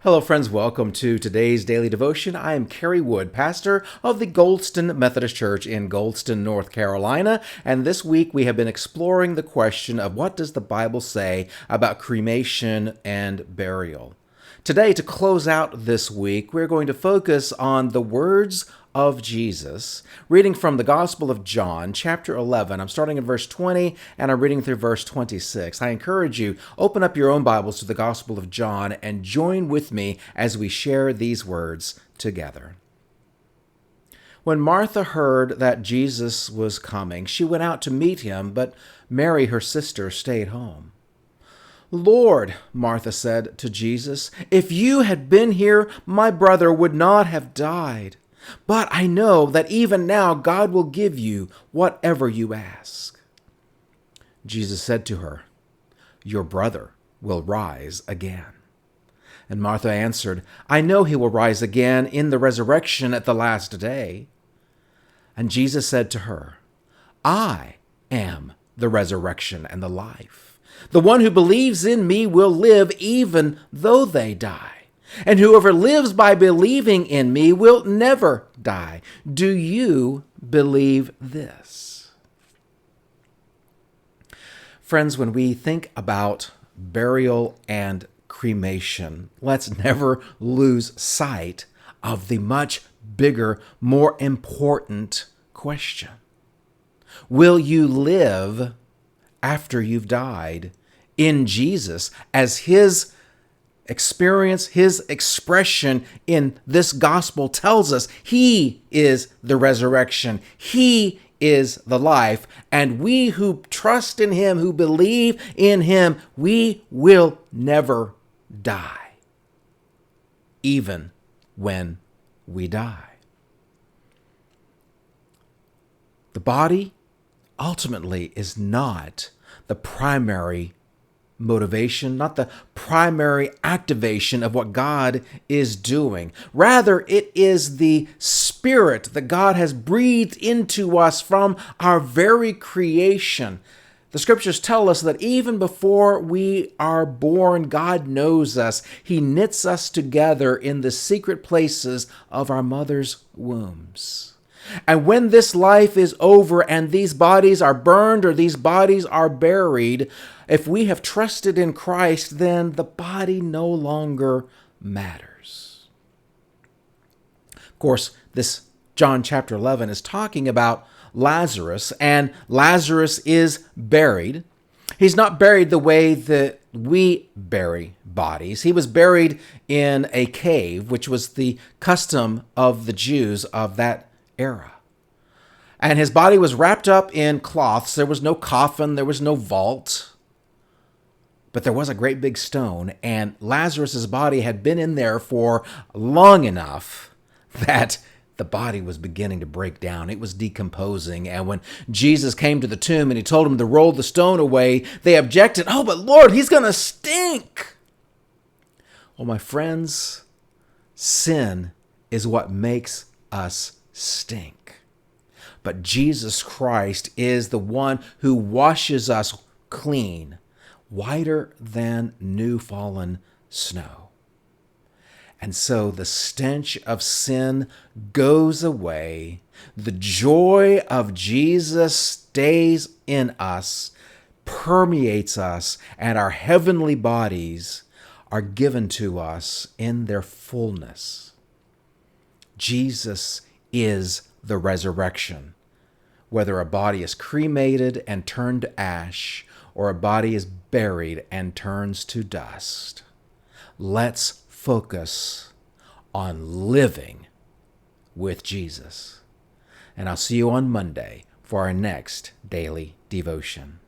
Hello, friends. Welcome to today's daily devotion. I am Kerry Wood, pastor of the Goldston Methodist Church in Goldston, North Carolina. And this week we have been exploring the question of what does the Bible say about cremation and burial. Today, to close out this week, we're going to focus on the words of Jesus, reading from the Gospel of John, chapter 11. I'm starting in verse 20, and I'm reading through verse 26. I encourage you, open up your own Bibles to the Gospel of John and join with me as we share these words together. When Martha heard that Jesus was coming, she went out to meet him, but Mary, her sister, stayed home. "Lord," Martha said to Jesus, "if you had been here, my brother would not have died. But I know that even now God will give you whatever you ask." Jesus said to her, "Your brother will rise again." And Martha answered, "I know he will rise again in the resurrection at the last day." And Jesus said to her, "I am the resurrection and the life. The one who believes in me will live even though they die. And whoever lives by believing in me will never die. Do you believe this?" Friends, when we think about burial and cremation, let's never lose sight of the much bigger, more important question. Will you live after you've died in Jesus as his experience, his expression in this gospel tells us he is the resurrection. He is the life. And we who trust in him, who believe in him, we will never die, even when we die. The body ultimately is not the primary motivation, not the primary activation of what God is doing. Rather, it is the spirit that God has breathed into us from our very creation. The scriptures tell us that even before we are born, God knows us. He knits us together in the secret places of our mother's wombs. And when this life is over and these bodies are burned or these bodies are buried, if we have trusted in Christ, then the body no longer matters. Of course, this John chapter 11 is talking about Lazarus, and Lazarus is buried. He's not buried the way that we bury bodies. He was buried in a cave, which was the custom of the Jews of that era. And his body was wrapped up in cloths. There was no coffin, there was no vault, but there was a great big stone, and Lazarus's body had been in there for long enough that the body was beginning to break down. It was decomposing. And when Jesus came to the tomb and he told him to roll the stone away, they objected. "Oh, but Lord, he's going to stink." Well, my friends, sin is what makes us stink. But Jesus Christ is the one who washes us clean, whiter than new fallen snow. And so the stench of sin goes away. The joy of Jesus stays in us, permeates us, and our heavenly bodies are given to us in their fullness. Jesus is the resurrection. Whether a body is cremated and turned to ash, or a body is buried and turns to dust, let's focus on living with Jesus. And I'll see you on Monday for our next daily devotion.